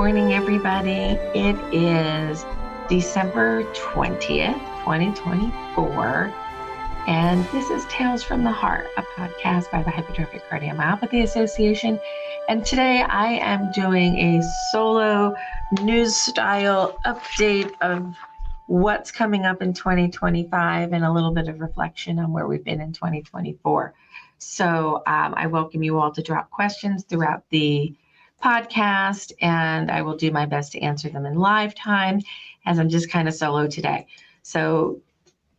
morning, everybody. It is December 20th, 2024, and this is Tales from the Heart, a podcast by the Hypertrophic Cardiomyopathy Association. And today I am doing a solo news-style update of what's coming up in 2025 and a little bit of reflection on where we've been in 2024. So I welcome you all to drop questions throughout the podcast, and I will do my best to answer them in live time as I'm just kind of solo today. So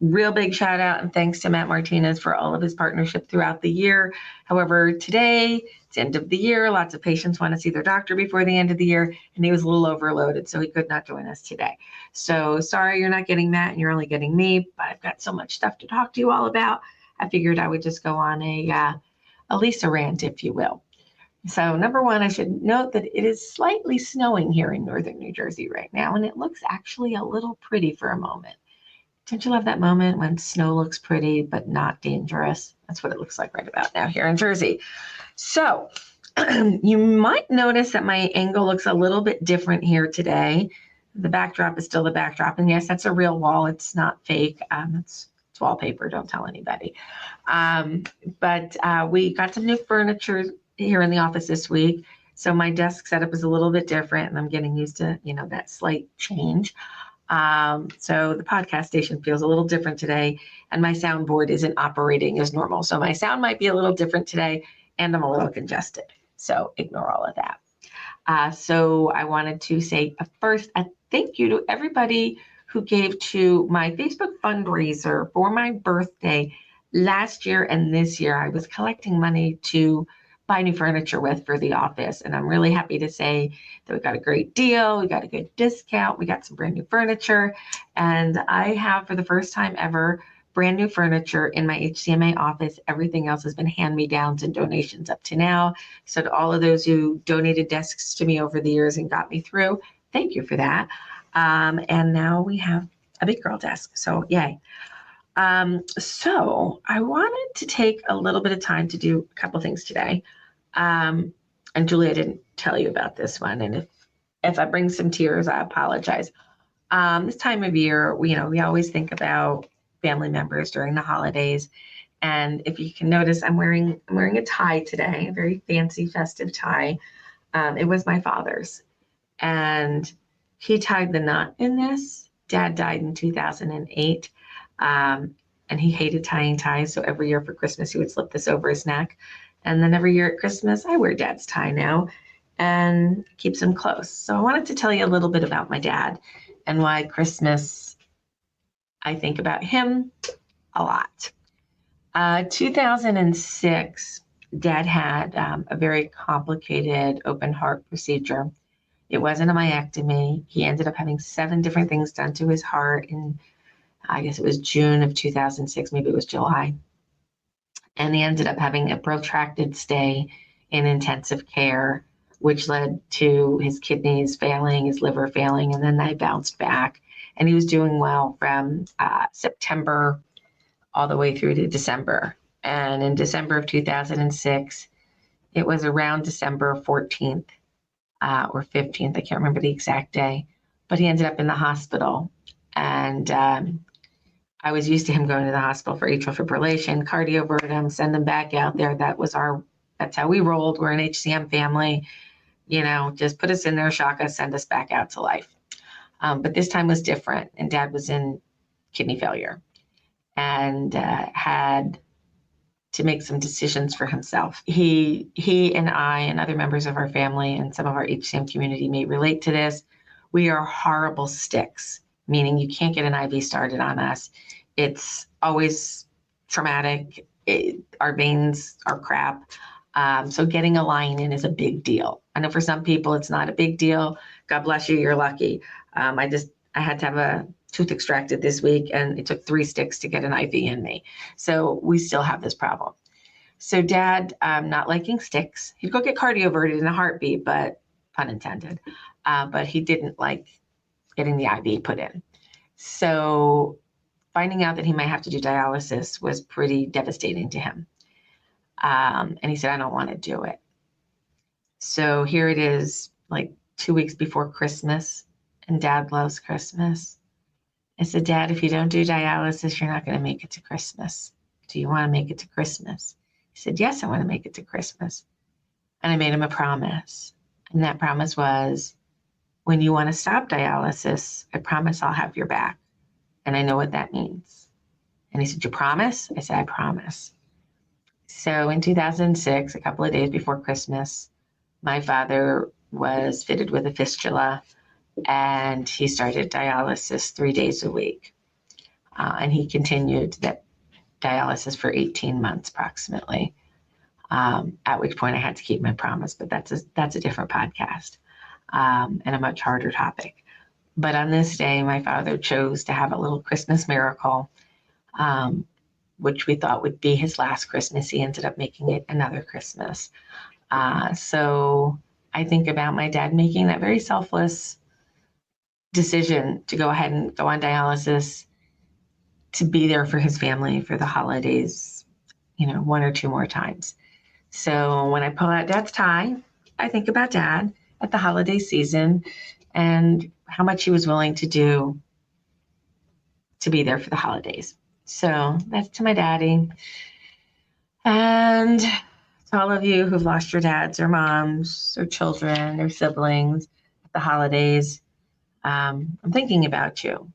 real big shout out and thanks to Matt Martinez for all of his partnership throughout the year. However, today, it's end of the year. Lots of patients want to see their doctor before the end of the year, and he was a little overloaded, so he could not join us today. So sorry you're not getting Matt and you're only getting me, but I've got so much stuff to talk to you all about. I figured I would just go on a Lisa rant, if you will. So number one, I should note that it is slightly snowing here in northern New Jersey right now, and it looks actually a little pretty for a moment. Don't you love that moment when snow looks pretty but not dangerous? That's what it looks like right about now here in Jersey. So you might notice that my angle looks a little bit different here today. The backdrop is still the backdrop, and yes, that's a real wall. It's not fake. It's wallpaper. Don't tell anybody. But we got some new furniture here in the office this week. So my desk setup is a little bit different, and I'm getting used to, that slight change. So the podcast station feels a little different today, and my soundboard isn't operating as normal. So my sound might be a little different today, and I'm a little congested. So ignore all of that. So I wanted to say first a thank you to everybody who gave to my Facebook fundraiser for my birthday last year and this year. I was collecting money to buy new furniture with for the office. And I'm really happy to say that we got a great deal. We got a good discount. We got some brand new furniture. And I have, for the first time ever, brand new furniture in my HCMA office. Everything else has been hand-me-downs and donations up to now. So to all of those who donated desks to me over the years and got me through, thank you for that. And now we have a big girl desk. So yay. So I wanted to take a little bit of time to do a couple things today. And Julie, I didn't tell you about this one. And if I bring some tears, I apologize. This time of year, we always think about family members during the holidays. And if you can notice, I'm wearing a tie today, a very fancy festive tie. It was my father's, and he tied the knot in this. Dad died in 2008. And he hated tying ties. So every year for Christmas, he would slip this over his neck. And then every year at Christmas, I wear Dad's tie now and keeps him close. So I wanted to tell you a little bit about my dad and why Christmas, I think about him a lot. 2006, Dad had a very complicated open heart procedure. It wasn't a myectomy. He ended up having 7 different things done to his heart in, I guess it was June of 2006, maybe it was July. And he ended up having a protracted stay in intensive care, which led to his kidneys failing, his liver failing, and then they bounced back. And he was doing well from September all the way through to December. And in December of 2006, it was around December 14th or 15th, I can't remember the exact day, but he ended up in the hospital. And I was used to him going to the hospital for atrial fibrillation, cardiovertim, send him back out there. That's how we rolled. We're an HCM family, just put us in there, shock us, send us back out to life. But this time was different, and Dad was in kidney failure and had to make some decisions for himself. He and I and other members of our family and some of our HCM community may relate to this. We are horrible sticks, meaning you can't get an IV started on us. It's always traumatic. Our veins are crap. So getting a line in is a big deal. I know for some people it's not a big deal. God bless you, you're lucky. I had to have a tooth extracted this week, and it took 3 sticks to get an IV in me. So we still have this problem. So Dad, not liking sticks, he'd go get cardioverted in a heartbeat, but pun intended. But he didn't like getting the IV put in. So finding out that he might have to do dialysis was pretty devastating to him. And he said, I don't want to do it. So here it is, like 2 weeks before Christmas, and Dad loves Christmas. I said, Dad, if you don't do dialysis, you're not going to make it to Christmas. Do you want to make it to Christmas? He said, yes, I want to make it to Christmas. And I made him a promise. And that promise was, when you want to stop dialysis, I promise I'll have your back. And I know what that means. And he said, you promise? I said, I promise. So in 2006, a couple of days before Christmas, my father was fitted with a fistula, and he started dialysis 3 days a week. And he continued that dialysis for 18 months approximately, at which point I had to keep my promise, but that's a different podcast, and a much harder topic. But on this day, my father chose to have a little Christmas miracle, which we thought would be his last Christmas. He ended up making it another Christmas. So I think about my dad making that very selfless decision to go ahead and go on dialysis, to be there for his family for the holidays, 1 or 2 more times. So when I pull out Dad's tie, I think about Dad at the holiday season and how much he was willing to do to be there for the holidays. So that's to my daddy. And to all of you who've lost your dads or moms or children or siblings at the holidays, I'm thinking about you.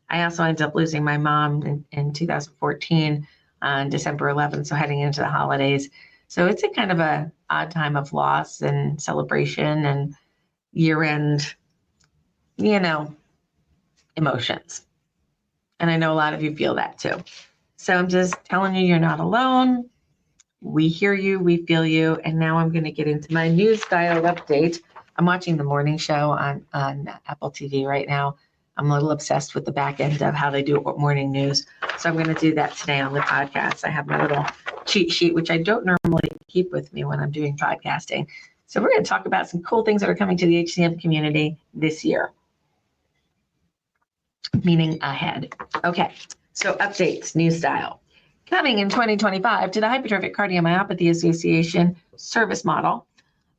I also ended up losing my mom in 2014 on December 11th, so heading into the holidays. So it's a kind of a odd time of loss and celebration and year-end, emotions. And I know a lot of you feel that too. So I'm just telling you, you're not alone. We hear you, we feel you. And now I'm going to get into my news dial update. I'm watching the morning show on Apple TV right now. I'm a little obsessed with the back end of how they do morning news. So I'm going to do that today on the podcast. I have my little cheat sheet, which I don't normally keep with me when I'm doing podcasting. So we're going to talk about some cool things that are coming to the HCM community this year, meaning ahead. Okay, so updates, news style. Coming in 2025 to the Hypertrophic Cardiomyopathy Association service model,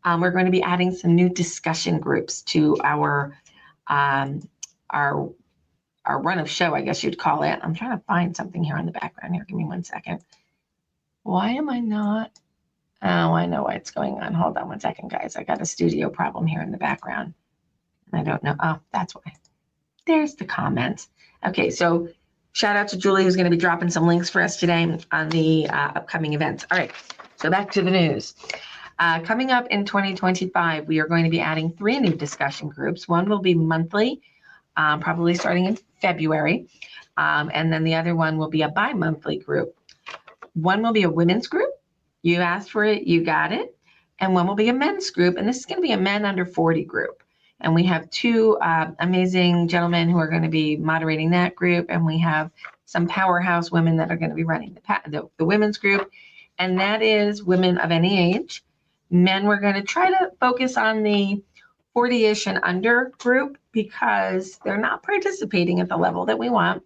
we're going to be adding some new discussion groups to our run of show, I guess you'd call it. I'm trying to find something here in the background here. Give me 1 second. Why am I not? Oh, I know what's going on. Hold on 1 second, guys. I got a studio problem here in the background. I don't know. Oh, that's why. There's the comments. Okay, so shout out to Julie, who's going to be dropping some links for us today on the upcoming events. All right, so back to the news. Coming up in 2025, we are going to be adding 3 new discussion groups. One will be monthly, probably starting in February, and then the other one will be a bi-monthly group. One will be a women's group. You asked for it, you got it. And one will be a men's group, and this is going to be a men under 40 group. And we have 2 amazing gentlemen who are going to be moderating that group, and we have some powerhouse women that are going to be running the women's group, and that is women of any age. Men, we're going to try to focus on the 40-ish and under group because they're not participating at the level that we want.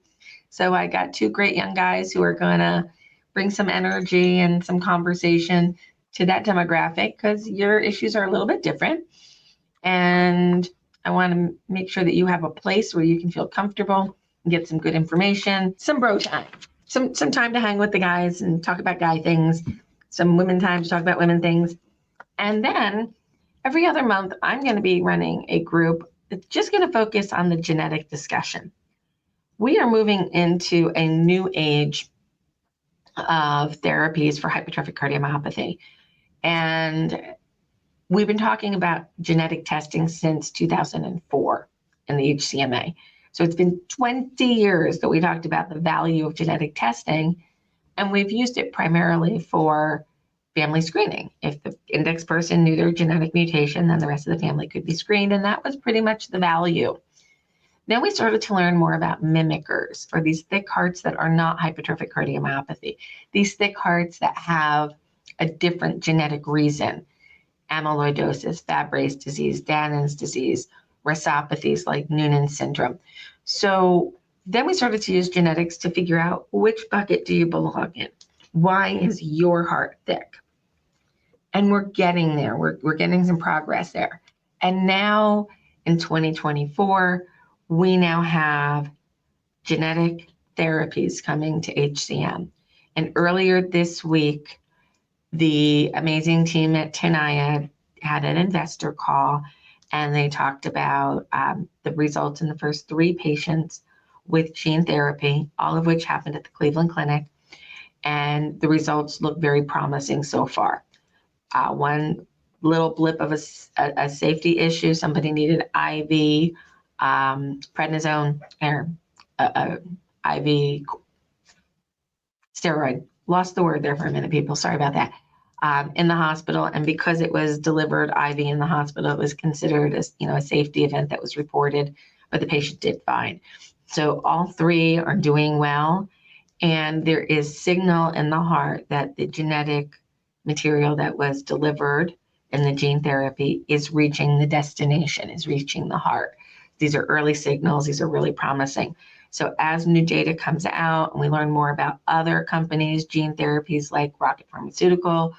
So I got 2 great young guys who are going to bring some energy and some conversation to that demographic because your issues are a little bit different. And I want to make sure that you have a place where you can feel comfortable and get some good information, some bro time, some time to hang with the guys and talk about guy things, some women time to talk about women things. And then every other month, I'm going to be running a group that's just going to focus on the genetic discussion. We are moving into a new age of therapies for hypertrophic cardiomyopathy. And we've been talking about genetic testing since 2004 in the HCMA. So it's been 20 years that we talked about the value of genetic testing, and we've used it primarily for family screening. If the index person knew their genetic mutation, then the rest of the family could be screened, and that was pretty much the value. Then we started to learn more about mimickers, or these thick hearts that are not hypertrophic cardiomyopathy. These thick hearts that have a different genetic reason. Amyloidosis, Fabry's disease, Danon disease, rhesopathies like Noonan syndrome. So then we started to use genetics to figure out which bucket do you belong in? Why is your heart thick? And we're getting there. We're getting some progress there. And now in 2024, we now have genetic therapies coming to HCM. And earlier this week, the amazing team at Tenaya had an investor call, and they talked about the results in the first 3 patients with gene therapy, all of which happened at the Cleveland Clinic. And the results look very promising so far. One little blip of a safety issue, somebody needed IV prednisone or IV steroid. Lost the word there for a minute, people. Sorry about that. In the hospital, and because it was delivered IV in the hospital, it was considered as a safety event that was reported, but the patient did fine. So all 3 are doing well, and there is signal in the heart that the genetic material that was delivered in the gene therapy is reaching the destination, is reaching the heart. These are early signals. These are really promising. So as new data comes out and we learn more about other companies, gene therapies like Rocket Pharmaceutical,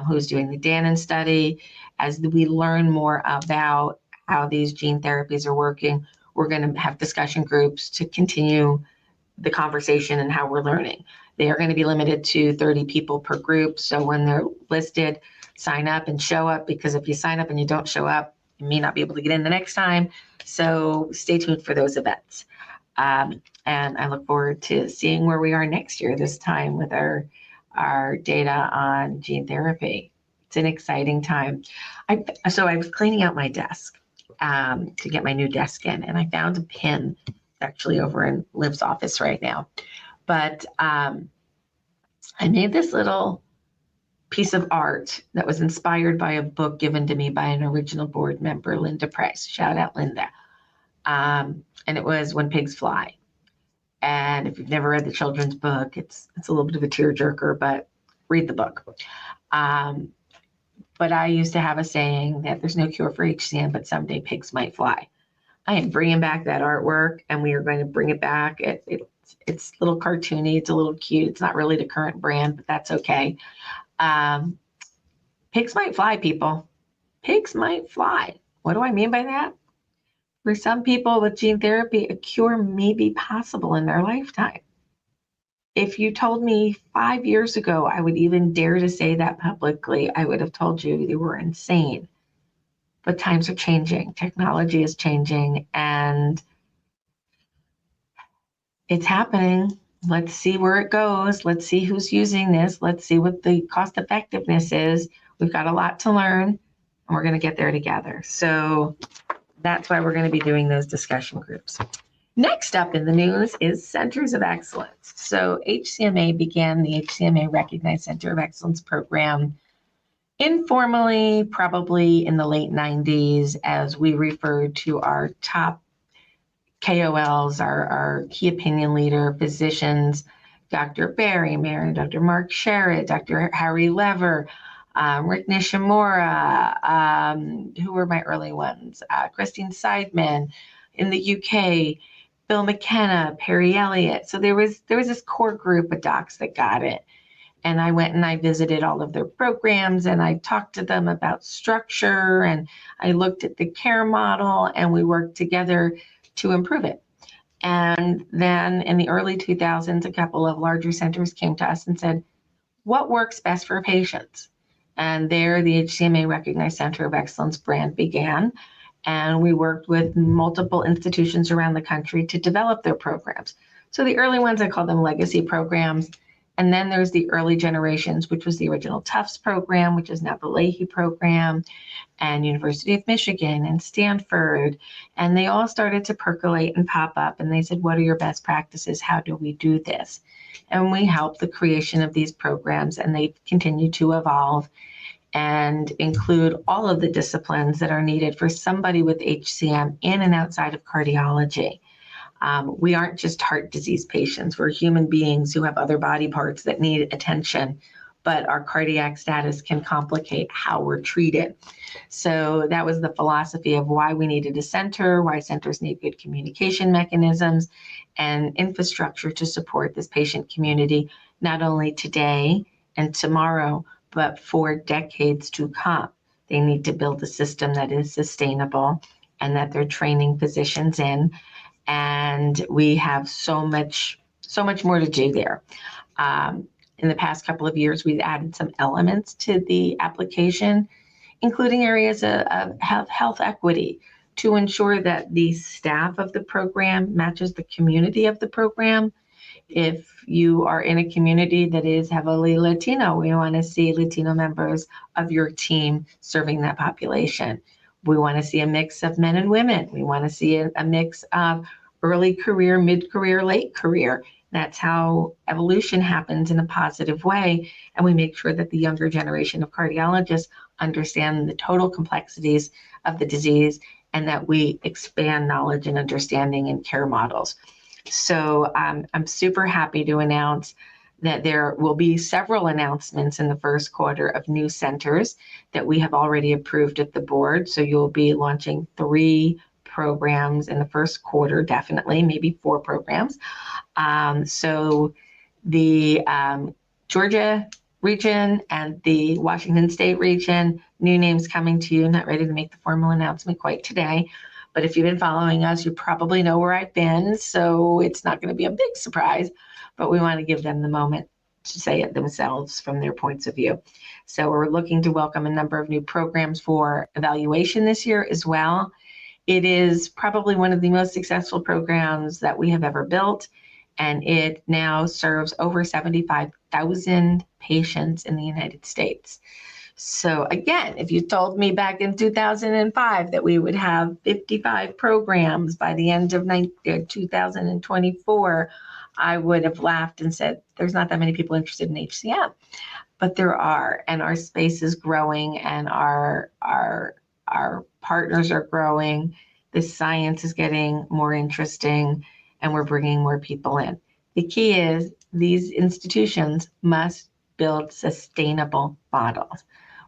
who's doing the Danon study, as we learn more about how these gene therapies are working, we're going to have discussion groups to continue the conversation and how we're learning. They are going to be limited to 30 people per group. So when they're listed, sign up and show up, because if you sign up and you don't show up, you may not be able to get in the next time. So stay tuned for those events. And I look forward to seeing where we are next year, this time with our data on gene therapy. It's an exciting time. So I was cleaning out my desk to get my new desk in, and I found a pin actually over in Liv's office right now. But I made this little piece of art that was inspired by a book given to me by an original board member, Linda Price. Shout out, Linda. And it was When Pigs Fly. And if you've never read the children's book, it's a little bit of a tearjerker, but read the book. But I used to have a saying that there's no cure for HCM, but someday pigs might fly. I am bringing back that artwork, and we are going to bring it back. It's a little cartoony. It's a little cute. It's not really the current brand, but that's okay. Pigs might fly, people. Pigs might fly. What do I mean by that? For some people with gene therapy, a cure may be possible in their lifetime. If you told me 5 years ago I would even dare to say that publicly, I would have told you you were insane. But times are changing, technology is changing, and it's happening. Let's see where it goes. Let's see who's using this. Let's see what the cost effectiveness is. We've got a lot to learn, and we're going to get there together. So that's why we're going to be doing those discussion groups. Next up in the news is Centers of Excellence. So HCMA began the HCMA Recognized Center of Excellence program informally, probably in the late 90s, as we referred to our top KOLs, our key opinion leader physicians, Dr. Barry Marin, Dr. Mark Sherritt, Dr. Harry Lever, Rick Nishimura, who were my early ones, Christine Seidman in the UK, Bill McKenna, Perry Elliott. So there was this core group of docs that got it. And I went and I visited all of their programs, and I talked to them about structure, and I looked at the care model, and we worked together to improve it. And then in the early 2000s, a couple of larger centers came to us and said, what works best for patients? And there the HCMA Recognized Center of Excellence brand began. And we worked with multiple institutions around the country to develop their programs. So the early ones, I call them legacy programs. And then there's the early generations, which was the original Tufts program, which is now the Leahy program, and University of Michigan and Stanford. And they all started to percolate and pop up. And they said, what are your best practices? How do we do this? And we helped the creation of these programs, and they continue to evolve and include all of the disciplines that are needed for somebody with HCM in and outside of cardiology. We aren't just heart disease patients. We're human beings who have other body parts that need attention, but our cardiac status can complicate how we're treated. So that was the philosophy of why we needed a center, why centers need good communication mechanisms and infrastructure to support this patient community, not only today and tomorrow, but for decades to come. They need to build a system that is sustainable and that they're training physicians in. And we have so much more to do there. In the past couple of years, we've added some elements to the application, including areas of health equity to ensure that the staff of the program matches the community of the program. If you are in a community that is heavily Latino, we want to see Latino members of your team serving that population. We want to see a mix of men and women. We want to see a mix of early career, mid-career, late career. That's how evolution happens in a positive way. And we make sure that the younger generation of cardiologists understand the total complexities of the disease and that we expand knowledge and understanding and care models. So I'm super happy to announce that there will be several announcements in the first quarter of new centers that we have already approved at the board. So you'll be launching 3 programs in the first quarter, definitely, maybe 4 programs. So the Georgia region and the Washington State region, new names coming to you. Not ready to make the formal announcement quite today, but if you've been following us, you probably know where I've been, so it's not going to be a big surprise, but we want to give them the moment to say it themselves from their points of view. So we're looking to welcome a number of new programs for evaluation this year as well. It is probably one of the most successful programs that we have ever built, and it now serves over 75,000 patients in the United States. So again, if you told me back in 2005 that we would have 55 programs by the end of 2024, I would have laughed and said, there's not that many people interested in HCM. But there are, and our space is growing, and our partners are growing. The science is getting more interesting, and we're bringing more people in. The key is these institutions must build sustainable models.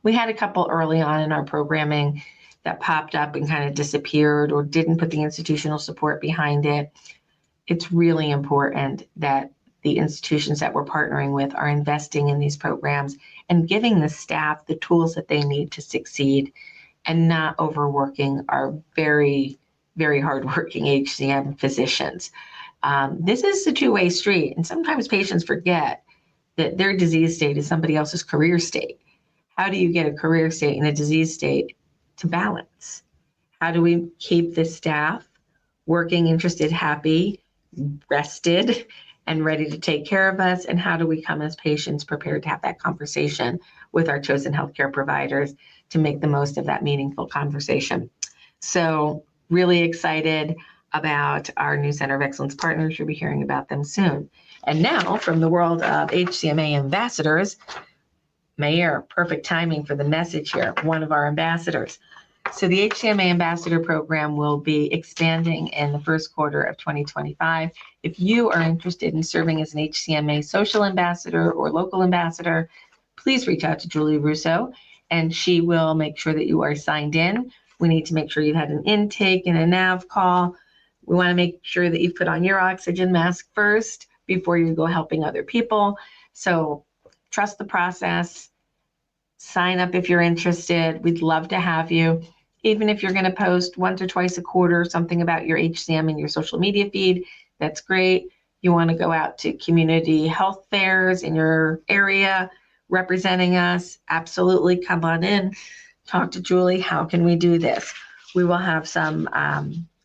We had a couple early on in our programming that popped up and kind of disappeared or didn't put the institutional support behind it. It's really important that the institutions that we're partnering with are investing in these programs and giving the staff the tools that they need to succeed and not overworking our very, very hardworking HCM physicians. This is a two-way street, and sometimes patients forget that their disease state is somebody else's career state. How do you get a career state and a disease state to balance? How do we keep the staff working, interested, happy, rested, and ready to take care of us? And how do we come as patients prepared to have that conversation with our chosen healthcare providers to make the most of that meaningful conversation? So really excited about our new Center of Excellence partners. You'll be hearing about them soon. And now from the world of HCMA ambassadors, Mayor, perfect timing for the message here, one of our ambassadors. So the HCMA Ambassador Program will be expanding in the first quarter of 2025. If you are interested in serving as an HCMA social ambassador or local ambassador, please reach out to Julie Russo, and she will make sure that you are signed in. We need to make sure you've had an intake and a nav call. We want to make sure that you've put on your oxygen mask first before you go helping other people. So trust the process. Sign up if you're interested. We'd love to have you. Even if you're going to post once or twice a quarter something about your HCM in your social media feed, that's great. You want to go out to community health fairs in your area representing us, absolutely come on in. Talk to Julie. How can we do this? We will have some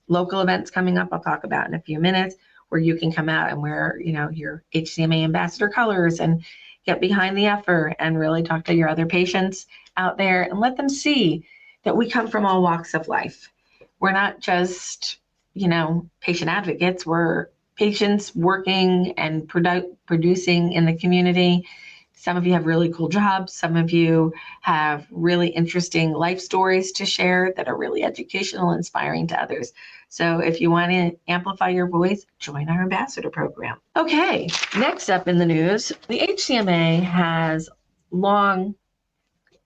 local events coming up I'll talk about in a few minutes where you can come out and wear, your HCMA ambassador colors and get behind the effort and really talk to your other patients out there and let them see that we come from all walks of life. We're not just, patient advocates. We're patients working and producing in the community. Some of you have really cool jobs. Some of you have really interesting life stories to share that are really educational, inspiring to others. So if you want to amplify your voice, join our ambassador program. Okay, next up in the news, the HCMA has long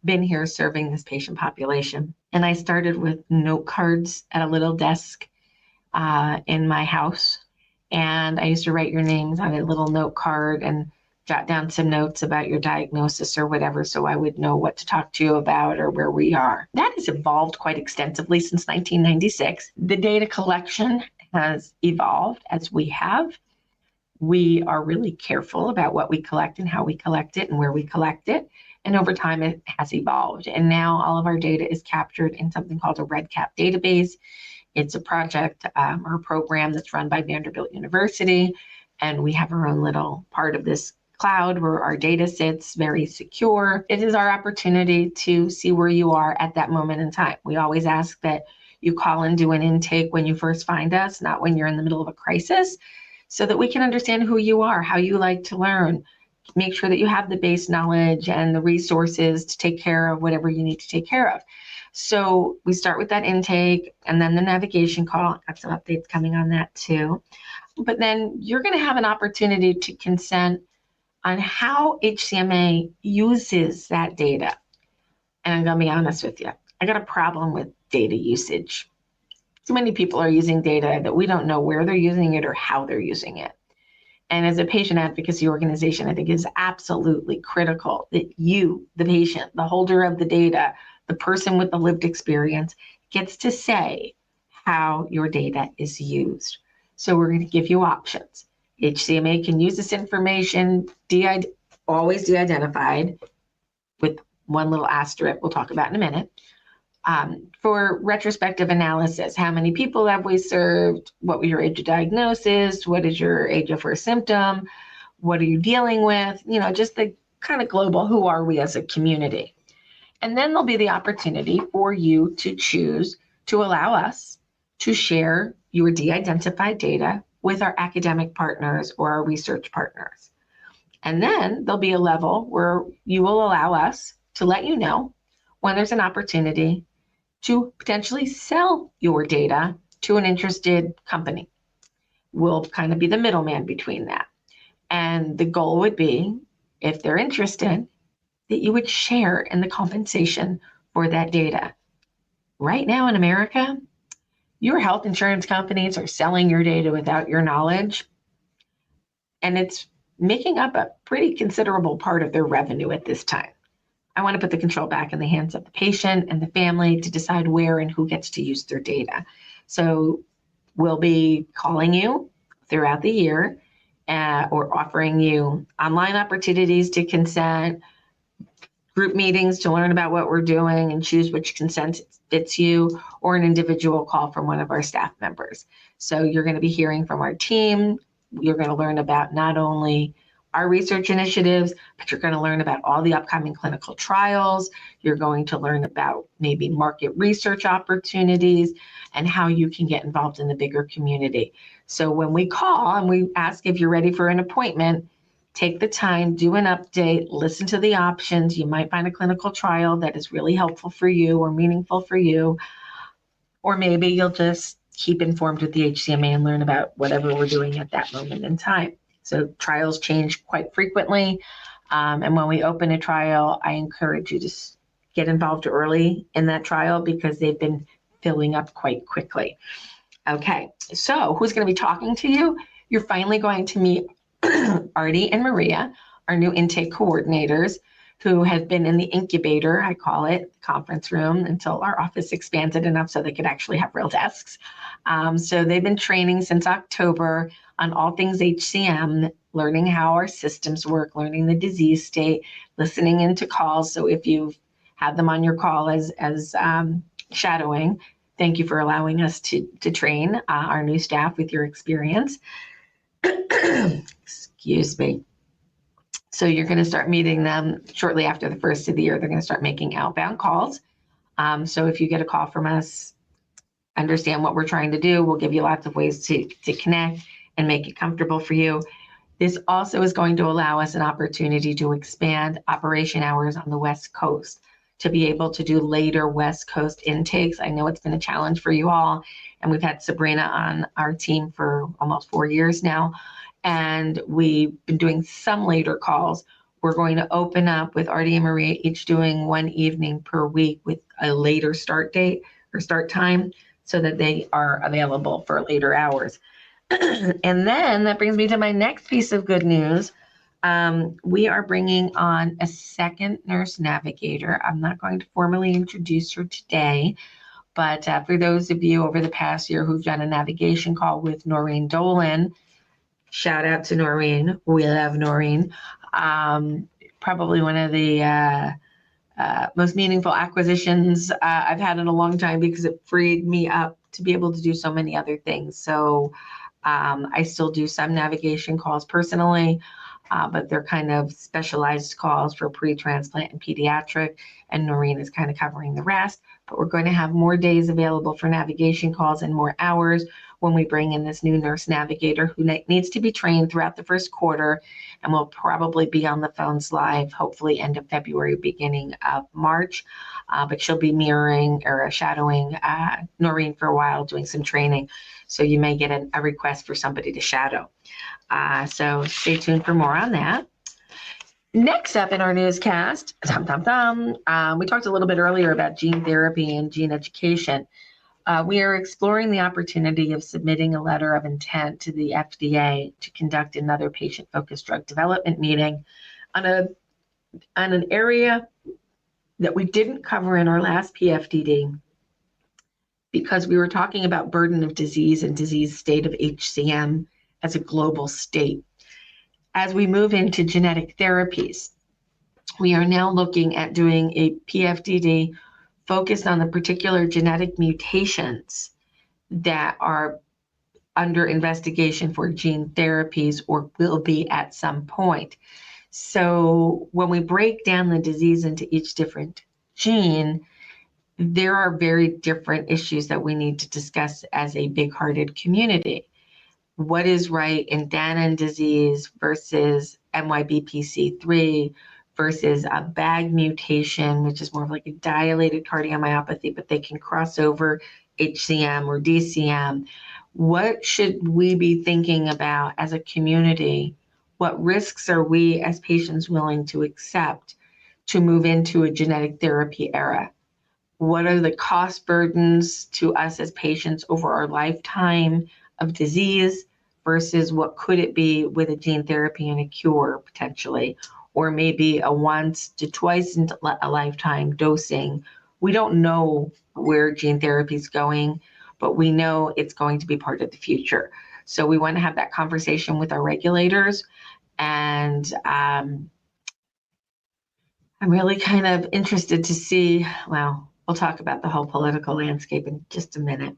been here serving this patient population. And I started with note cards at a little desk in my house. And I used to write your names on a little note card and jot down some notes about your diagnosis or whatever, so I would know what to talk to you about or where we are. That has evolved quite extensively since 1996. The data collection has evolved as we have. We are really careful about what we collect and how we collect it and where we collect it. And over time, it has evolved. And now all of our data is captured in something called a REDCap database. It's a project or a program that's run by Vanderbilt University. And we have our own little part of this cloud where our data sits, very secure. It is our opportunity to see where you are at that moment in time. We always ask that you call and do an intake when you first find us, not when you're in the middle of a crisis, so that we can understand who you are, how you like to learn, make sure that you have the base knowledge and the resources to take care of whatever you need to take care of. So we start with that intake and then the navigation call. Got some updates coming on that too. But then you're going to have an opportunity to consent on how HCMA uses that data. And I'm going to be honest with you, I got a problem with data usage. Too many people are using data that we don't know where they're using it or how they're using it. And as a patient advocacy organization, I think it is absolutely critical that you, the patient, the holder of the data, the person with the lived experience, gets to say how your data is used. So we're going to give you options. HCMA can use this information, always de-identified, with one little asterisk we'll talk about in a minute. For retrospective analysis, how many people have we served? What was your age of diagnosis? What is your age of first symptom? What are you dealing with? Just the kind of global, who are we as a community? And then there'll be the opportunity for you to choose to allow us to share your de-identified data with our academic partners or our research partners. And then there'll be a level where you will allow us to let you know when there's an opportunity to potentially sell your data to an interested company. We'll kind of be the middleman between that. And the goal would be, if they're interested, that you would share in the compensation for that data. Right now in America, your health insurance companies are selling your data without your knowledge, and it's making up a pretty considerable part of their revenue at this time. I want to put the control back in the hands of the patient and the family to decide where and who gets to use their data. So we'll be calling you throughout the year or offering you online opportunities to consent, group meetings to learn about what we're doing and choose which consent fits you, or an individual call from one of our staff members. So you're going to be hearing from our team. You're going to learn about not only our research initiatives, but you're going to learn about all the upcoming clinical trials. You're going to learn about maybe market research opportunities and how you can get involved in the bigger community. So when we call and we ask if you're ready for an appointment, take the time, do an update, listen to the options. You might find a clinical trial that is really helpful for you or meaningful for you, or maybe you'll just keep informed with the HCMA and learn about whatever we're doing at that moment in time. So trials change quite frequently. And when we open a trial, I encourage you to get involved early in that trial because they've been filling up quite quickly. Okay, so who's going to be talking to you? You're finally going to meet Artie and Maria, our new intake coordinators, who have been in the incubator, I call it, conference room, until our office expanded enough so they could actually have real desks. So they've been training since October on all things HCM, learning how our systems work, learning the disease state, listening into calls. So if you've had them on your call as shadowing, thank you for allowing us to train our new staff with your experience. Excuse me. So you're going to start meeting them shortly after the first of the year. They're going to start making outbound calls. So if you get a call from us, understand what we're trying to do. We'll give you lots of ways to connect and make it comfortable for you. This also is going to allow us an opportunity to expand operation hours on the West Coast, to be able to do later West Coast intakes. I know it's been a challenge for you all, and we've had Sabrina on our team for almost 4 years now, and we've been doing some later calls. We're going to open up with Artie and Maria each doing one evening per week with a later start date or start time so that they are available for later hours. And then that brings me to my next piece of good news. We are bringing on a second nurse navigator. I'm not going to formally introduce her today, but for those of you over the past year who've done a navigation call with Noreen Dolan, shout out to Noreen. We love Noreen. Probably one of the most meaningful acquisitions I've had in a long time, because it freed me up to be able to do so many other things. So I still do some navigation calls personally, but they're kind of specialized calls for pre-transplant and pediatric, and Noreen is kind of covering the rest. But we're going to have more days available for navigation calls and more hours when we bring in this new nurse navigator who needs to be trained throughout the first quarter, and will probably be on the phones live, hopefully end of February, beginning of March. But she'll be mirroring or shadowing Noreen for a while, doing some training. So you may get a request for somebody to shadow. So stay tuned for more on that. Next up in our newscast, we talked a little bit earlier about gene therapy and gene education. We are exploring the opportunity of submitting a letter of intent to the FDA to conduct another patient-focused drug development meeting on an area that we didn't cover in our last PFDD, because we were talking about burden of disease and disease state of HCM as a global state. As we move into genetic therapies, we are now looking at doing a PFDD focused on the particular genetic mutations that are under investigation for gene therapies or will be at some point. So when we break down the disease into each different gene, there are very different issues that we need to discuss as a big-hearted community. What is right in Danon disease versus MYBPC3 versus a BAG mutation, which is more of like a dilated cardiomyopathy, but they can cross over HCM or DCM. What should we be thinking about as a community? What risks are we as patients willing to accept to move into a genetic therapy era? What are the cost burdens to us as patients over our lifetime of disease versus what could it be with a gene therapy and a cure potentially, or maybe a once to twice in a lifetime dosing? We don't know where gene therapy is going, but we know it's going to be part of the future. So we want to have that conversation with our regulators, and I'm really kind of interested to see, well, we'll talk about the whole political landscape in just a minute,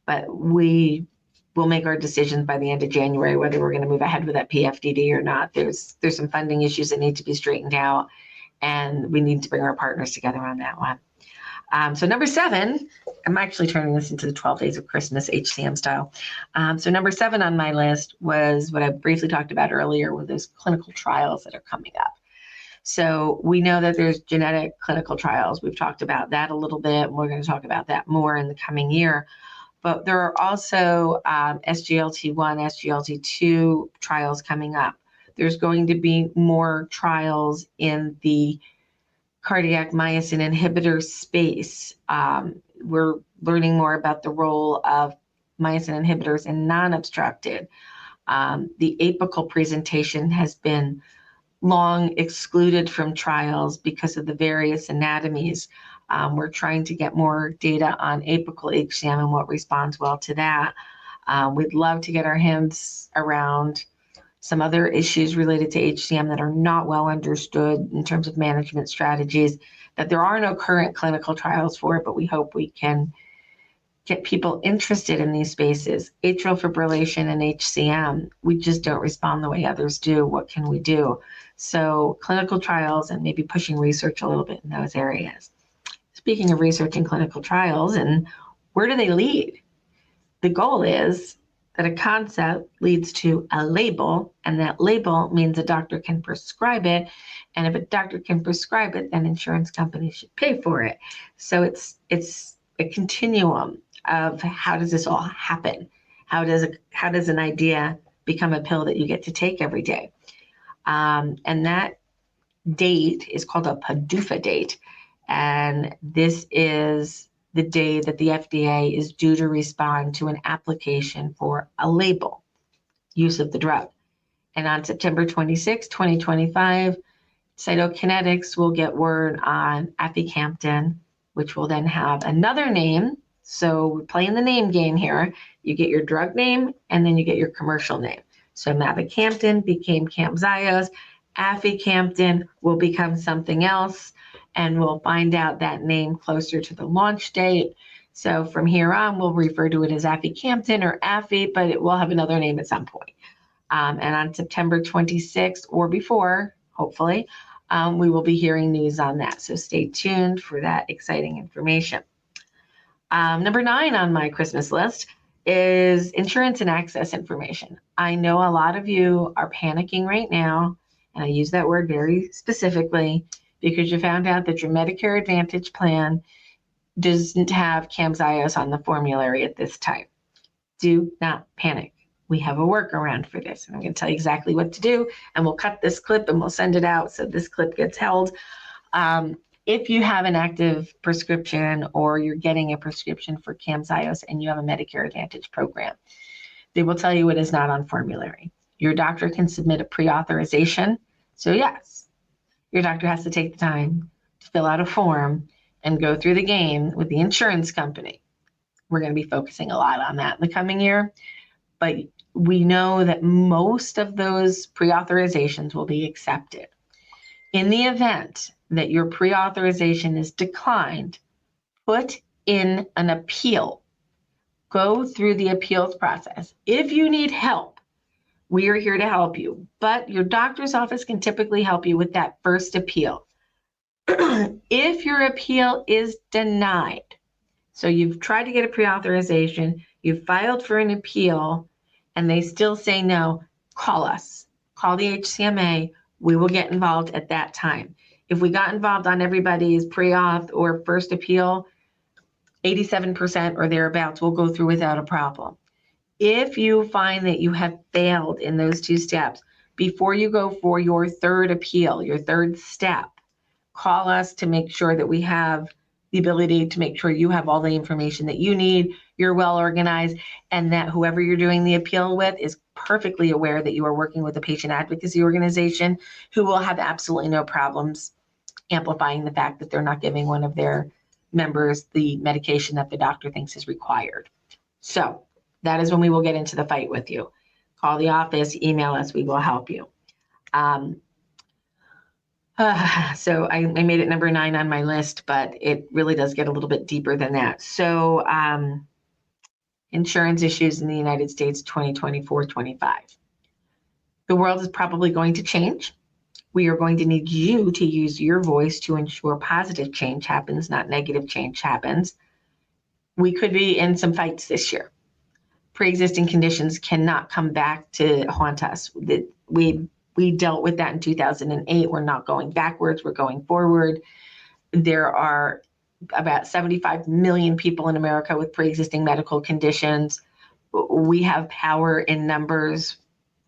but we will make our decisions by the end of January whether we're going to move ahead with that PFDD or not. There's some funding issues that need to be straightened out, and we need to bring our partners together on that one. So number 7, I'm actually turning this into the 12 Days of Christmas HCM style. So number 7 on my list was what I briefly talked about earlier, with those clinical trials that are coming up. So we know that there's genetic clinical trials. We've talked about that a little bit, and we're going to talk about that more in the coming year. But there are also SGLT1, SGLT2 trials coming up. There's going to be more trials in the cardiac myosin inhibitor space. We're learning more about the role of myosin inhibitors in non-obstructed. The apical presentation has been long excluded from trials because of the various anatomies. We're trying to get more data on apical HCM and what responds well to that. We'd love to get our hands around some other issues related to HCM that are not well understood in terms of management strategies, that there are no current clinical trials for, but we hope we can get people interested in these spaces. Atrial fibrillation and HCM, we just don't respond the way others do. What can we do? So clinical trials and maybe pushing research a little bit in those areas. Speaking of research and clinical trials, and where do they lead? The goal is that a concept leads to a label, and that label means a doctor can prescribe it. And if a doctor can prescribe it, then insurance companies should pay for it. So it's a continuum of how does this all happen? How does an idea become a pill that you get to take every day? And that date is called a PDUFA date. And this is the day that the FDA is due to respond to an application for a label use of the drug. And on September 26, 2025, Cytokinetics will get word on aficamten, which will then have another name. So we're playing the name game here. You get your drug name and then you get your commercial name. So mavacamten became Camzyos. Aficamten will become something else, and we'll find out that name closer to the launch date. So from here on, we'll refer to it as aficamten or Afi, but it will have another name at some point. And on September 26th or before, hopefully, we will be hearing news on that. So stay tuned for that exciting information. Number 9 on my Christmas list is insurance and access information. I know a lot of you are panicking right now, and I use that word very specifically because you found out that your Medicare Advantage plan doesn't have Camzyos on the formulary at this time. Do not panic. We have a workaround for this, and I'm going to tell you exactly what to do, and we'll cut this clip and we'll send it out so this clip gets held. If you have an active prescription or you're getting a prescription for Camzyos and you have a Medicare Advantage program, they will tell you it is not on formulary. Your doctor can submit a pre-authorization. So yes, your doctor has to take the time to fill out a form and go through the game with the insurance company. We're going to be focusing a lot on that in the coming year, but we know that most of those pre-authorizations will be accepted. In the event that your pre-authorization is declined, put in an appeal. Go through the appeals process. If you need help, we are here to help you, but your doctor's office can typically help you with that first appeal. If your appeal is denied, so you've tried to get a pre-authorization, you've filed for an appeal, and they still say no, call us. Call the HCMA. We will get involved at that time. If we got involved on everybody's pre-auth or first appeal, 87% or thereabouts will go through without a problem. If you find that you have failed in those 2 steps, before you go for your third appeal, your third step, call us to make sure that we have the ability to make sure you have all the information that you need, you're well organized, and that whoever you're doing the appeal with is perfectly aware that you are working with a patient advocacy organization who will have absolutely no problems amplifying the fact that they're not giving one of their members the medication that the doctor thinks is required. So that is when we will get into the fight with you. Call the office, email us, we will help you. So I made it number 9 on my list, but it really does get a little bit deeper than that. So insurance issues in the United States 2024-25. The world is probably going to change. We are going to need you to use your voice to ensure positive change happens, not negative change happens. We could be in some fights this year. Pre-existing conditions cannot come back to haunt us. We dealt with that in 2008. We're not going backwards, we're going forward. There are about 75 million people in America with pre-existing medical conditions. We have power in numbers.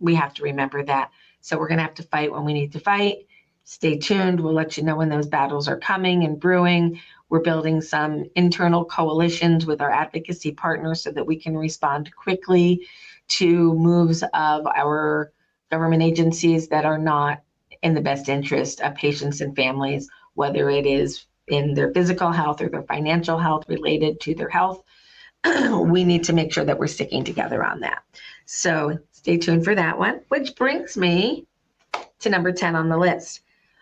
We have to remember that. So we're going to have to fight when we need to fight. Stay tuned. We'll let you know when those battles are coming and brewing. We're building some internal coalitions with our advocacy partners so that we can respond quickly to moves of our government agencies that are not in the best interest of patients and families, whether it is in their physical health or their financial health related to their health. We need to make sure that we're sticking together on that. So stay tuned for that one, which brings me to number 10 on the list.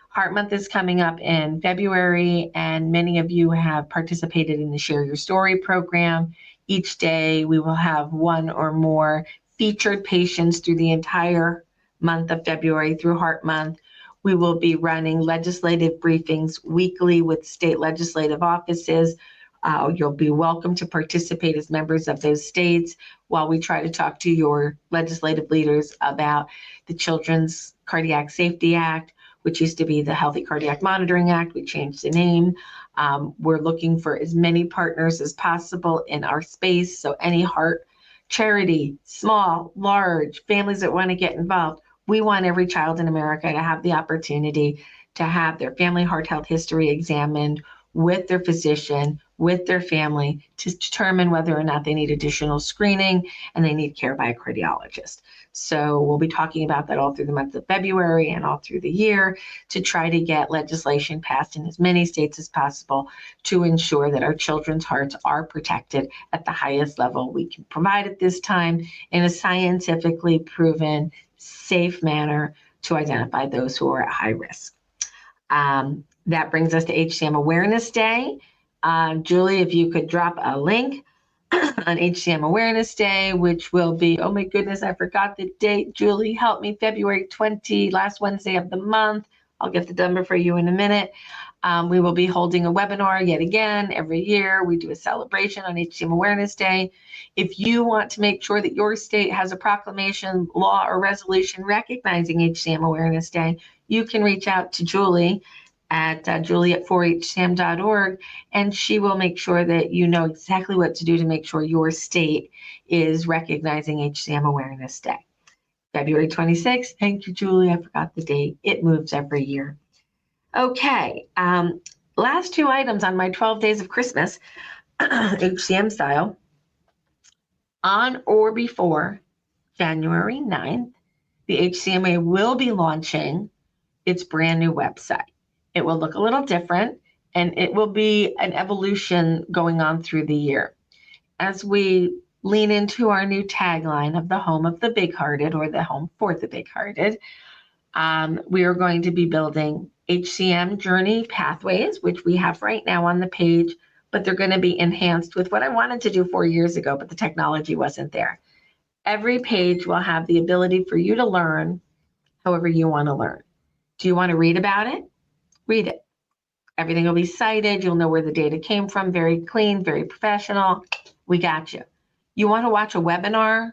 Heart Month is coming up in February, and many of you have participated in the Share Your Story program. Each day we will have one or more featured patients through the entire month of February through Heart Month. We will be running legislative briefings weekly with state legislative offices. You'll be welcome to participate as members of those states while we try to talk to your legislative leaders about the Children's Cardiac Safety Act, which used to be the Healthy Cardiac Monitoring Act. We changed the name. We're looking for as many partners as possible in our space. So any heart charity, small, large, families that want to get involved, we want every child in America to have the opportunity to have their family heart health history examined with their physician, with their family, to determine whether or not they need additional screening and they need care by a cardiologist. So we'll be talking about that all through the month of February and all through the year to try to get legislation passed in as many states as possible to ensure that our children's hearts are protected at the highest level we can provide at this time in a scientifically proven, safe manner to identify those who are at high risk. That brings us to HCM Awareness Day. Julie, if you could drop a link on HCM Awareness Day, which will be, oh my goodness, I forgot the date. Julie, help me, February 20, last Wednesday of the month. I'll get the number for you in a minute. We will be holding a webinar yet again every year. We do a celebration on HCM Awareness Day. If you want to make sure that your state has a proclamation, law, or resolution recognizing HCM Awareness Day, you can reach out to Julie at julie@4hcm.org, and she will make sure that you know exactly what to do to make sure your state is recognizing HCM Awareness Day. February 26th, thank you, Julie, I forgot the date. It moves every year. Okay, last two items on my 12 days of Christmas, HCM style. On or before January 9th, the HCMA will be launching its brand new website. It will look a little different, and it will be an evolution going on through the year. As we lean into our new tagline of the home of the big-hearted, or the home for the big-hearted, we are going to be building HCM journey pathways, which we have right now on the page, but they're going to be enhanced with what I wanted to do 4 years ago, but the technology wasn't there. Every page will have the ability for you to learn however you want to learn. Do you want to read about it? Read it. Everything will be cited. You'll know where the data came from. Very clean, very professional. We got you. You want to watch a webinar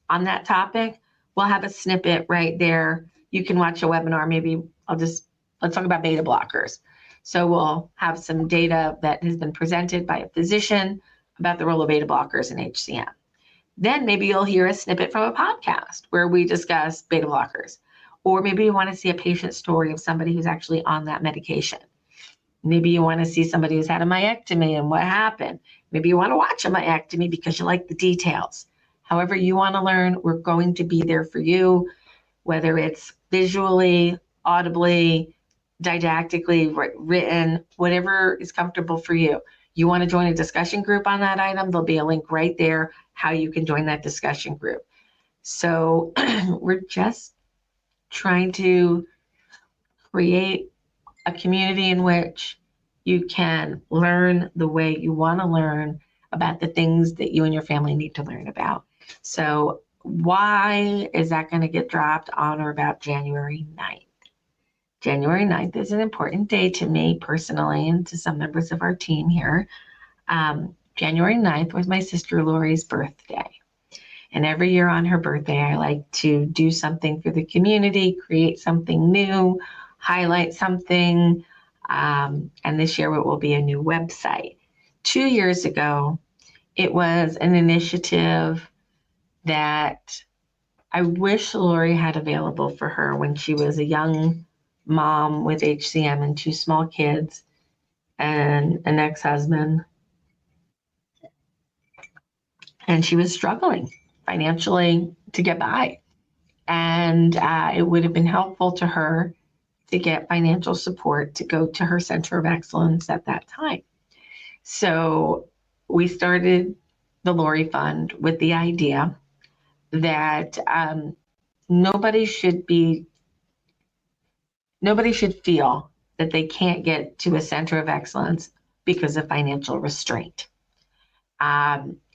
on that topic? We'll have a snippet right there. You can watch a webinar. Maybe let's talk about beta blockers. So we'll have some data that has been presented by a physician about the role of beta blockers in HCM. Then maybe you'll hear a snippet from a podcast where we discuss beta blockers. Or maybe you want to see a patient story of somebody who's actually on that medication. Maybe you want to see somebody who's had a myectomy and what happened. Maybe you want to watch a myectomy because you like the details. However you want to learn, we're going to be there for you, whether it's visually, audibly, didactically, written, whatever is comfortable for you. You want to join a discussion group on that item, there'll be a link right there how you can join that discussion group. So we're just trying to create a community in which you can learn the way you want to learn about the things that you and your family need to learn about. So why is that going to get dropped on or about January 9th? January 9th is an important day to me personally and to some members of our team here. January 9th was my sister Lori's birthday. And every year on her birthday, I like to do something for the community, create something new, highlight something. And this year it will be a new website. 2 years ago, it was an initiative that I wish Lori had available for her when she was a young mom with HCM and 2 small kids and an ex-husband. And she was struggling financially to get by. And it would have been helpful to her to get financial support to go to her center of excellence at that time. So we started the Lori Fund with the idea that nobody should feel that they can't get to a center of excellence because of financial restraint.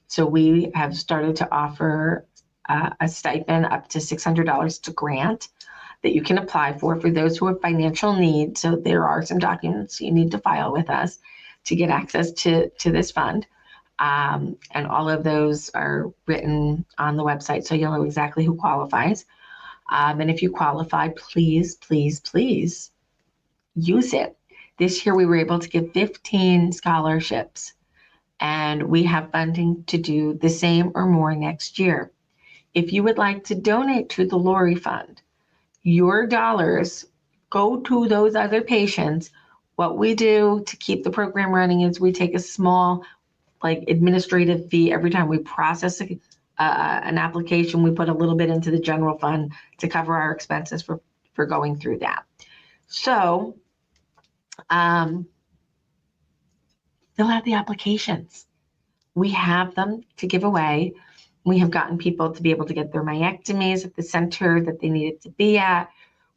So we have started to offer a stipend up to $600 to grant that you can apply for those who have financial needs. So there are some documents you need to file with us to get access to this fund. And all of those are written on the website, so you'll know exactly who qualifies. And if you qualify, please, please, please use it. This year we were able to give 15 scholarships, and we have funding to do the same or more next year. If you would like to donate to the Lori Fund, your dollars go to those other patients. What we do to keep the program running is we take a small administrative fee every time we process an application. We put a little bit into the general fund to cover our expenses for going through that. So fill out the applications. We have them to give away. We have gotten people to be able to get their myectomies at the center that they needed to be at.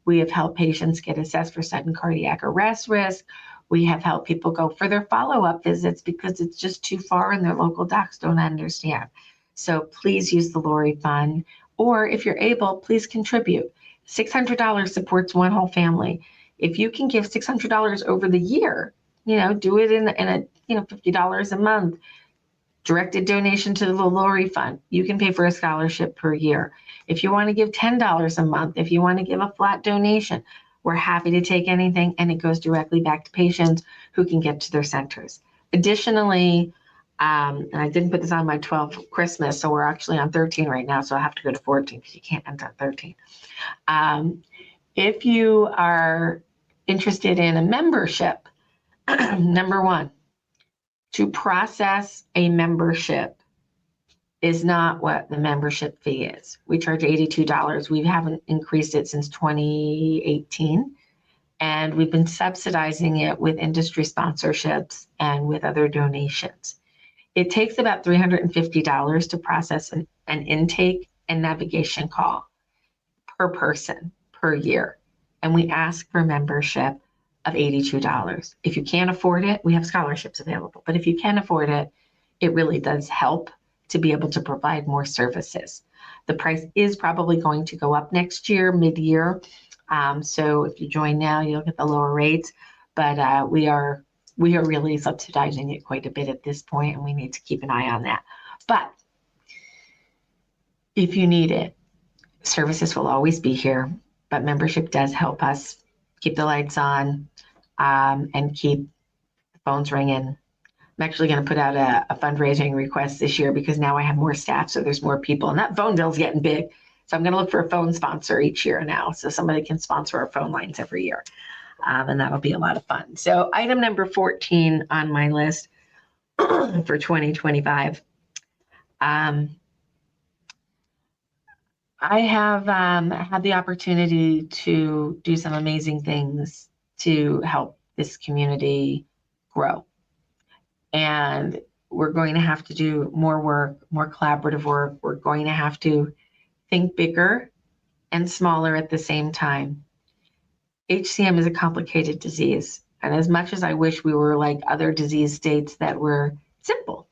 We have helped patients get assessed for sudden cardiac arrest risk. We have helped people go for their follow-up visits because it's just too far and their local docs don't understand. So please use the Lori Fund, or if you're able, please contribute. $600 supports one whole family. If you can give $600 over the year, do it in a $50 a month, directed donation to the Lori Fund. You can pay for a scholarship per year. If you want to give $10 a month, if you want to give a flat donation, we're happy to take anything, and it goes directly back to patients who can get to their centers. Additionally, and I didn't put this on my 12 Christmas, so we're actually on 13 right now, so I have to go to 14 because you can't end on 13. If you are interested in a membership, number one, to process a membership is not what the membership fee is. We charge $82. We haven't increased it since 2018, and we've been subsidizing it with industry sponsorships and with other donations. It takes about $350 to process an intake and navigation call per person per year, and we ask for membership of $82. If you can't afford it, we have scholarships available. But if you can afford it, it really does help to be able to provide more services. The price is probably going to go up next year, mid-year. So if you join now, you'll get the lower rates. But we are really subsidizing it quite a bit at this point, and we need to keep an eye on that. But if you need it, services will always be here. But membership does help us keep the lights on, and keep the phones ringing. I'm actually going to put out a fundraising request this year because now I have more staff, so there's more people, and that phone bill's getting big. So I'm going to look for a phone sponsor each year now, so somebody can sponsor our phone lines every year, and that'll be a lot of fun. So item number 14 on my list for 2025. I have had the opportunity to do some amazing things to help this community grow. And we're going to have to do more work, more collaborative work. We're going to have to think bigger and smaller at the same time. HCM is a complicated disease. And as much as I wish we were like other disease states that were simple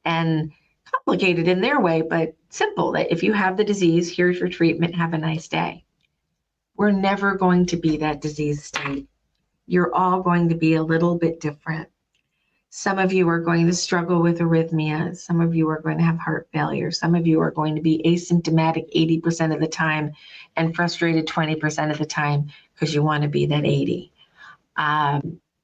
and complicated in their way, but simple, that if you have the disease, here's your treatment, have a nice day. We're never going to be that disease state. You're all going to be a little bit different. Some of you are going to struggle with arrhythmias. Some of you are going to have heart failure. Some of you are going to be asymptomatic 80% of the time and frustrated 20% of the time because you want to be that 80.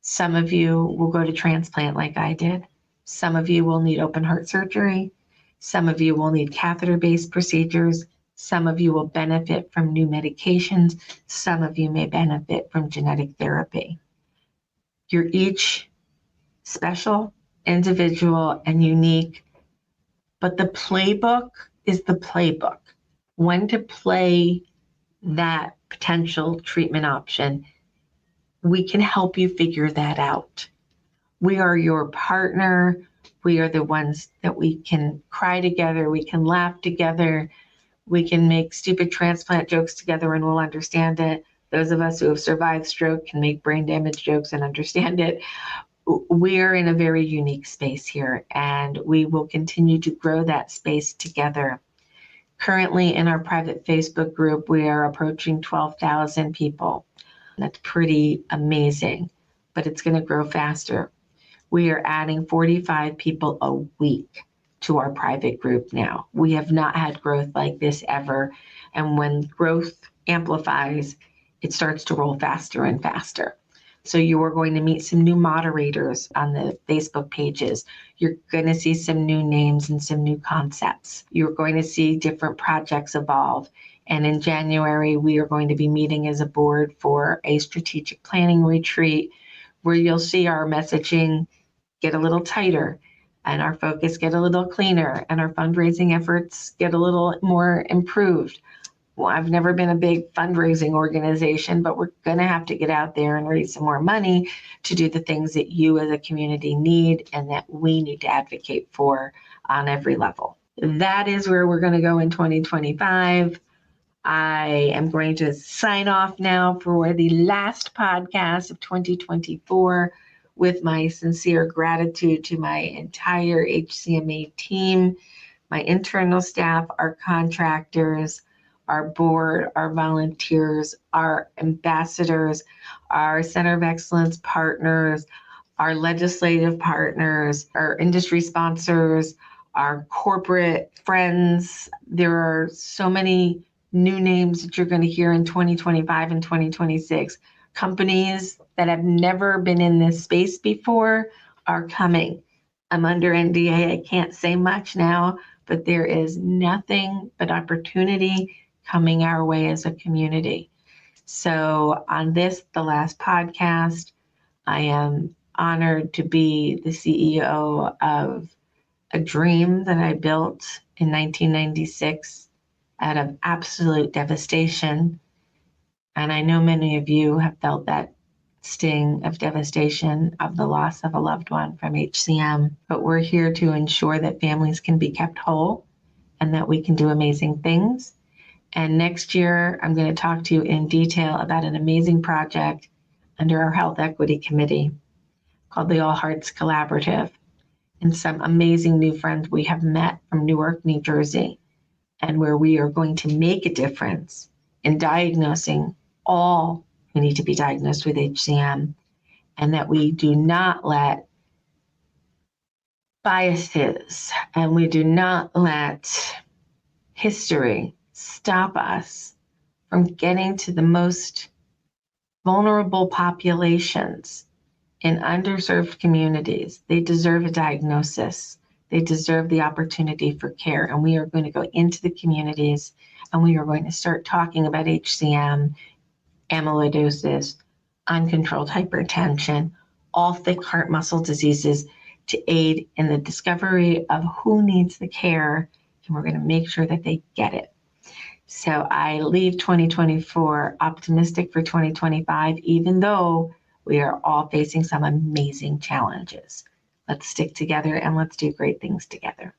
Some of you will go to transplant like I did. Some of you will need open heart surgery. Some of you will need catheter-based procedures. Some of you will benefit from new medications. Some of you may benefit from genetic therapy. You're each special, individual, and unique, but the playbook is the playbook. When to play that potential treatment option, we can help you figure that out. We are your partner. We are the ones that we can cry together. We can laugh together. We can make stupid transplant jokes together and we'll understand it. Those of us who have survived stroke can make brain damage jokes and understand it. We're in a very unique space here, and we will continue to grow that space together. Currently in our private Facebook group, we are approaching 12,000 people. That's pretty amazing, but it's going to grow faster. We are adding 45 people a week to our private group now. We have not had growth like this ever. And when growth amplifies, it starts to roll faster and faster. So you are going to meet some new moderators on the Facebook pages. You're going to see some new names and some new concepts. You're going to see different projects evolve. And in January, we are going to be meeting as a board for a strategic planning retreat where you'll see our messaging get a little tighter. and our focus get a little cleaner and our fundraising efforts get a little more improved. Well, I've never been a big fundraising organization, but we're going to have to get out there and raise some more money to do the things that you as a community need and that we need to advocate for on every level. That is where we're going to go in 2025. I am going to sign off now for the last podcast of 2024 with my sincere gratitude to my entire HCMA team, my internal staff, our contractors, our board, our volunteers, our ambassadors, our Center of Excellence partners, our legislative partners, our industry sponsors, our corporate friends. There are so many new names that you're going to hear in 2025 and 2026. Companies that have never been in this space before are coming. I'm under NDA. I can't say much now, but there is nothing but opportunity coming our way as a community. So on this, the last podcast, I am honored to be the CEO of a dream that I built in 1996 out of absolute devastation. And I know many of you have felt that sting of devastation of the loss of a loved one from HCM, but we're here to ensure that families can be kept whole and that we can do amazing things. And next year, I'm going to talk to you in detail about an amazing project under our Health Equity Committee called the All Hearts Collaborative, and some amazing new friends we have met from Newark, New Jersey, and where we are going to make a difference in diagnosing all who need to be diagnosed with HCM, and that we do not let biases and we do not let history stop us from getting to the most vulnerable populations in underserved communities. They deserve a diagnosis. They deserve the opportunity for care. And we are going to go into the communities and we are going to start talking about HCM, amyloidosis, uncontrolled hypertension, all thick heart muscle diseases to aid in the discovery of who needs the care. And we're going to make sure that they get it. So I leave 2024 optimistic for 2025, even though we are all facing some amazing challenges. Let's stick together and let's do great things together.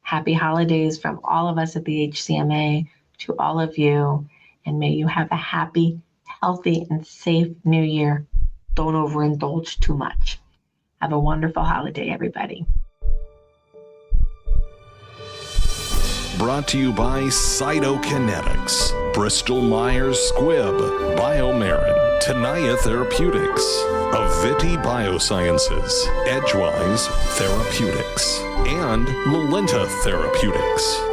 Happy holidays from all of us at the HCMA to all of you, and may you have a happy, healthy, and safe new year. Don't overindulge too much. Have a wonderful holiday, everybody. Brought to you by Cytokinetics, Bristol Myers Squibb, BioMarin, Tenaya Therapeutics, Aviti Biosciences, Edgewise Therapeutics, and Melinta Therapeutics.